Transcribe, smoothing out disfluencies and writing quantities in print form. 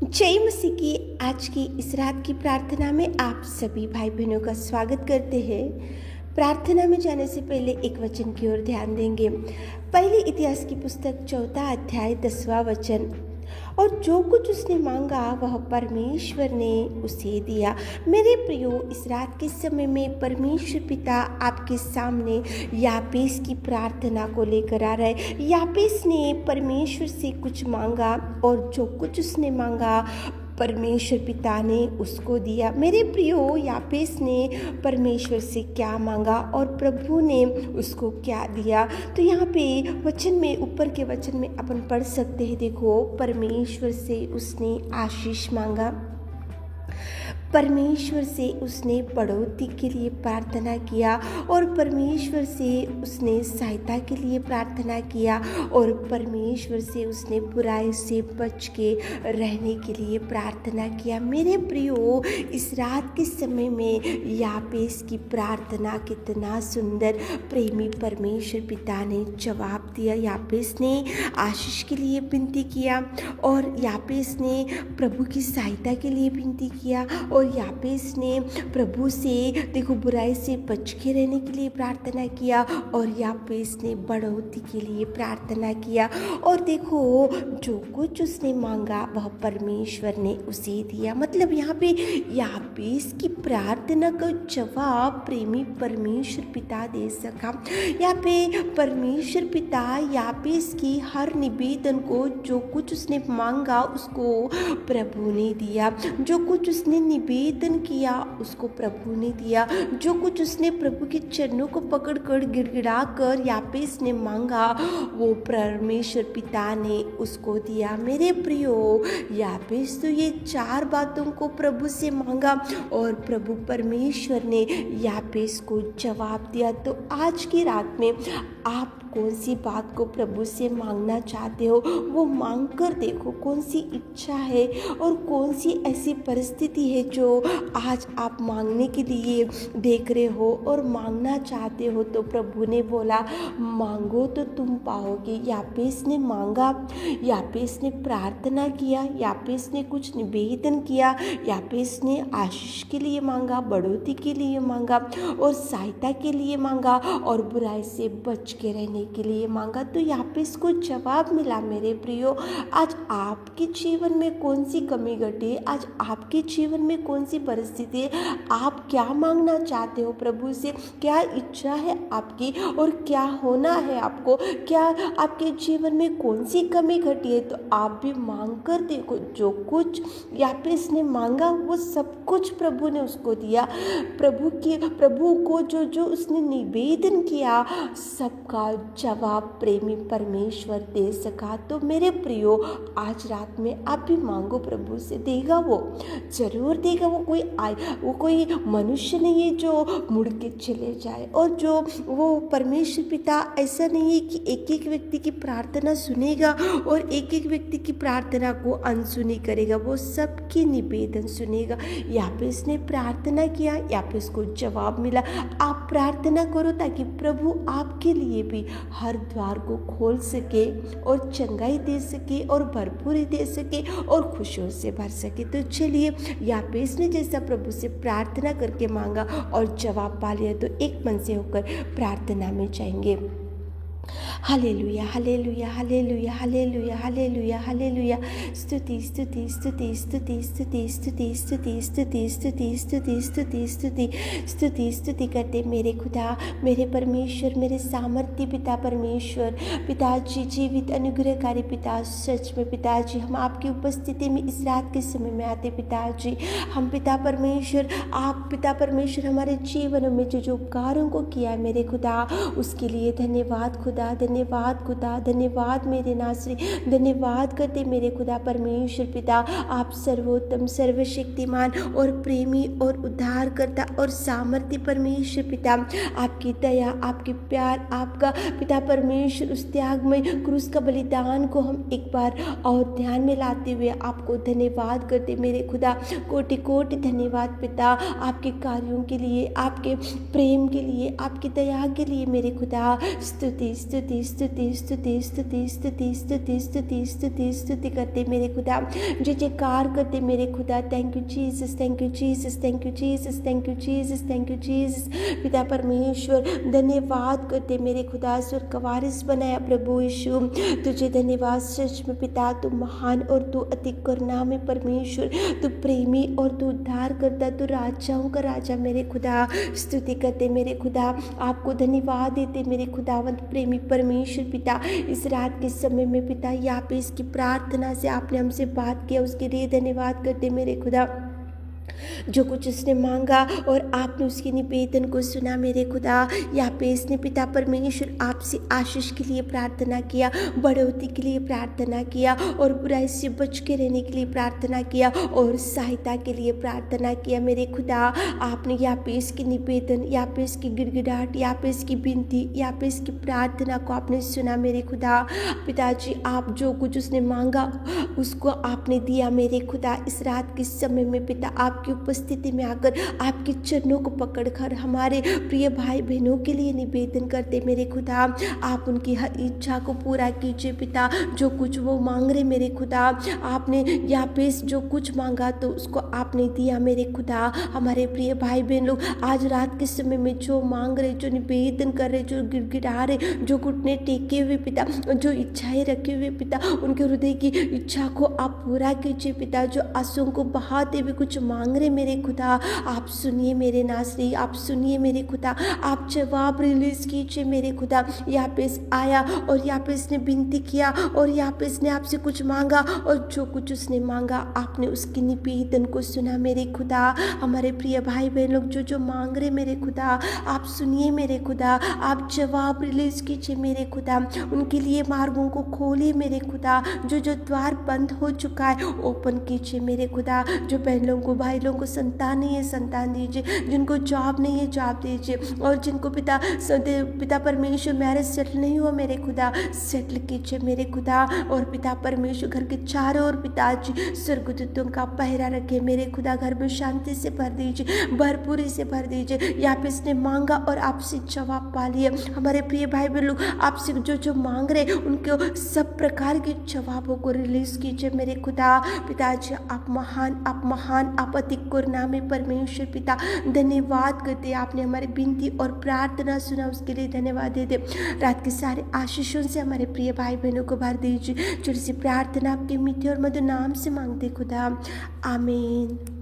जय मसीह की आज की इस रात की प्रार्थना में आप सभी भाई बहनों का स्वागत करते हैं। प्रार्थना में जाने से पहले एक वचन की ओर ध्यान देंगे। पहले इतिहास की पुस्तक 4 अध्याय 10वां वचन। और जो कुछ उसने मांगा वह परमेश्वर ने उसे दिया। मेरे प्रियो, इस रात के समय में परमेश्वर पिता आपके सामने यापेस की प्रार्थना को लेकर आ रहा है। यापेस ने परमेश्वर से कुछ मांगा और जो कुछ उसने मांगा परमेश्वर पिता ने उसको दिया। मेरे प्रियो, यापेस ने परमेश्वर से क्या मांगा और प्रभु ने उसको क्या दिया। तो यहाँ पे वचन में, ऊपर के वचन में अपन पढ़ सकते हैं। देखो, परमेश्वर से उसने आशीष मांगा, परमेश्वर से उसने बढ़ोतरी के लिए प्रार्थना किया और परमेश्वर से उसने सहायता के लिए प्रार्थना किया और परमेश्वर से उसने बुराई से बच के रहने के लिए प्रार्थना किया। मेरे प्रियो, इस रात के समय में यापेस की प्रार्थना कितना सुंदर प्रेमी परमेश्वर पिता ने जवाब दिया। यापेस ने आशीष के लिए विनती किया और यापेस ने प्रभु की सहायता के लिए विनती किया और यापेस ने प्रभु से देखो बुराई से बच के रहने के लिए प्रार्थना किया और यापेस ने बढ़ोतरी के लिए प्रार्थना किया। और देखो, जो कुछ उसने मांगा वह परमेश्वर ने उसे दिया। मतलब यहाँ पे यापेस की प्रार्थना का जवाब प्रेमी परमेश्वर पिता दे सका। यहाँ पे परमेश्वर पिता यापेस की हर निवेदन को, जो कुछ उसने मांगा उसको प्रभु ने दिया। जो कुछ उसने निवेदन किया उसको प्रभु ने दिया। जो कुछ उसने प्रभु के चरणों को पकड़कर गिड़गिड़ा कर यापेस ने मांगा वो परमेश्वर पिता ने उसको दिया। मेरे प्रियो, यापेस तो ये 4 बातों को प्रभु से मांगा और प्रभु परमेश्वर ने यापेस को जवाब दिया। तो आज की रात में आप कौन सी बात को प्रभु से मांगना चाहते हो, वो मांग कर देखो। कौन सी इच्छा है और कौन सी ऐसी परिस्थिति है जो आज आप मांगने के लिए देख रहे हो और मांगना चाहते हो। तो प्रभु ने बोला, मांगो तो तुम पाओगे। यापेस ने मांगा, यापेस ने प्रार्थना किया, यापेस ने कुछ निवेदन किया, यापेस ने आशीष के लिए मांगा, बढ़ोतरी के लिए मांगा और सहायता के लिए मांगा और बुराई से बच के रहने के लिए मांगा। तो यापेस को जवाब मिला। मेरे प्रियो, आज आपके जीवन में कौन सी कमी घटी, आज आपके जीवन में कौन सी परिस्थिति है, आप क्या मांगना चाहते हो प्रभु से, क्या इच्छा है आपकी और क्या होना है आपको, क्या आपके जीवन में कौन सी कमी घटी है। तो आप भी मांग कर देखो। जो कुछ यापेस ने मांगा वो सब कुछ प्रभु ने उसको दिया। प्रभु को जो जो उसने निवेदन किया सबका जवाब प्रेमी परमेश्वर दे सका। तो मेरे प्रियो, आज रात में आप भी मांगो, प्रभु से देगा, वो जरूर देगा। वो कोई मनुष्य नहीं है जो मुड़ के चले जाए। और जो वो परमेश्वर पिता ऐसा नहीं है कि एक एक व्यक्ति की प्रार्थना सुनेगा और एक एक व्यक्ति की प्रार्थना को अनसुनी करेगा। वो सबकी निवेदन सुनेगा। यापेस ने प्रार्थना किया, यापेस को जवाब मिला। आप प्रार्थना करो ताकि प्रभु आपके लिए भी हर द्वार को खोल सके और चंगाई दे सके और भरपूरी दे सके और खुशियों से भर सके। तो चलिए, यापेस ने जैसा प्रभु से प्रार्थना करके मांगा और जवाब पा लिया, तो एक मन से होकर प्रार्थना में जाएंगे। Hallelujah, hallelujah, hallelujah, hallelujah, hallelujah, hallelujah. स्तुति, स्तुति, स्तुति, स्तुति, स्तुति, स्तुति, स्तुति, स्तुति, स्तुति, स्तुति, स्तुति, स्तुति, स्तुति, स्तुति करते मेरे खुदा, मेरे परमेश्वर, मेरे सामर्थ्य पिता परमेश्वर, पिताजी, जीवित अनुग्रहकारी पिता, सच में पिताजी हम आपकी उपस्थिति में इस रात के समय में आते पिताजी। हम पिता परमेश्वर, आप पिता परमेश्वर हमारे जीवन में जो जो उपकारों को किया है मेरे खुदा, उसके लिए धन्यवाद खुदा, धन्यवाद खुदा, धन्यवाद मेरे नासरी, धन्यवाद करते मेरे खुदा परमेश्वर पिता। आप सर्वोत्तम, सर्वशक्तिमान और प्रेमी और उद्धारकर्ता और सामर्थ्य परमेश्वर पिता। आपकी दया, आपके प्यार, आपका पिता परमेश्वर उस त्याग में क्रूस का बलिदान को हम एक बार और ध्यान में लाते हुए आपको धन्यवाद करते मेरे खुदा। कोटि कोटि धन्यवाद पिता, आपके कार्यों के लिए, आपके प्रेम के लिए, आपकी दया के लिए मेरे खुदा। स्तुति, स्तुति स्तुति स्तुति स्तुति स्तुति स्तुति स्तुति स्तुति स्तुति करते मेरे खुदा, जय जयकार करते मेरे खुदा। Thank you Jesus, thank you Jesus, thank you Jesus, thank you Jesus, thank you Jesus. पिता परमेश्वर धन्यवाद करते मेरे खुदा, स्वर्ग का वारिस बनाया प्रभु यीशु, तुझे धन्यवाद। सच में पिता तू महान और तू अति करुणामय परमेश्वर, तू प्रेमी और तू उद्धार करता, तू राजाओं का राजा मेरे खुदा। स्तुति करते मेरे खुदा, आपको धन्यवाद देते मेरे खुदावंत प्रेमी परमेश्वर पिता। इस रात के समय में पिता यहाँ पे इसकी प्रार्थना से आपने हमसे बात किया, उसके लिए धन्यवाद करते मेरे खुदा। जो कुछ उसने मांगा और आपने उसके निवेदन को सुना मेरे खुदा। यहाँ पे इसने पिता परमेश्वर आपसे आशीष के लिए प्रार्थना किया, बढ़ोतरी के लिए प्रार्थना किया और बुराई से बच के रहने के लिए प्रार्थना किया और सहायता के लिए प्रार्थना किया मेरे खुदा। आपने यहाँ पे इसकी निवेदन, यहाँ पे इसकी गिड़गिड़ाहट, यहाँ पे इसकी विनती, यहाँ पे इसकी प्रार्थना को आपने सुना मेरे खुदा। पिताजी आप जो कुछ उसने मांगा उसको आपने दिया मेरे खुदा। इस रात के समय में पिता आपकी उपस्थिति में आकर आपके चरणों को पकड़कर हमारे प्रिय भाई बहनों के लिए निवेदन करते मेरे खुदा। आप उनकी हर इच्छा को पूरा कीजिए पिता, जो कुछ वो मांग रहे मेरे खुदा। आपने यहाँ पे जो कुछ मांगा तो उसको आपने दिया मेरे खुदा। हमारे प्रिय भाई बहन लोग आज रात के समय में जो मांग रहे, जो निवेदन कर रहे, जो गिड़गिड़ा रहे, जो घुटने टेके हुए पिता, जो इच्छाएं रखे हुए पिता, उनके हृदय की इच्छा को आप पूरा कीजिए पिता। जो आंसुओं को बहाते हुए कुछ मांग रहे मेरे खुदा, आप सुनिए मेरे नासरी, आप सुनिए मेरे खुदा, आप जवाब रिलीज कीजिए मेरे खुदा। यहाँ पे आया और यहाँ पे इसने विनती किया और यहाँ पे इसने आपसे कुछ मांगा और जो कुछ उसने मांगा आपने उसकी निवेदन को सुना मेरे खुदा। हमारे प्रिय भाई बहन लोग जो जो मांग रहे मेरे खुदा, आप सुनिए मेरे खुदा, आप जवाब रिलीज कीजिए मेरे खुदा। उनके लिए मार्गों को खोलिए मेरे खुदा। जो जो द्वार बंद हो चुका है ओपन कीजिए मेरे खुदा। जो बहन लोगों को, भाई लोगों को संतान नहीं है संतान दीजिए, जिनको जॉब नहीं है जॉब दीजिए, और जिनको पिता परमेश्वर मैरिज सेटल नहीं हुआ मेरे खुदा सेटल कीजिए मेरे खुदा। और पिता परमेश्वर घर के चारों ओर पिताजी स्वर्गदूतों का पहरा रखे मेरे खुदा। घर में शांति से भर दीजिए, भरपूरी से भर दीजिए। यहाँ पे इसने मांगा और आपसे जवाब पा लिया। हमारे प्रिय भाई बहन लोग आपसे जो जो मांग रहे उनको सब प्रकार के जवाबों को रिलीज कीजिए मेरे खुदा। पिताजी आप महान, आप महान, आप अति करुणामय परमेश्वर पिता। धन्यवाद करते आपने हमारी विनती और प्रार्थना सुना, उसके लिए धन्यवाद देते। रात के सारे आशीषों से हमारे प्रिय भाई बहनों को भर दीजिए। छोटी सी प्रार्थना आपके मीठे और मधुर नाम से मांगते खुदा, आमीन।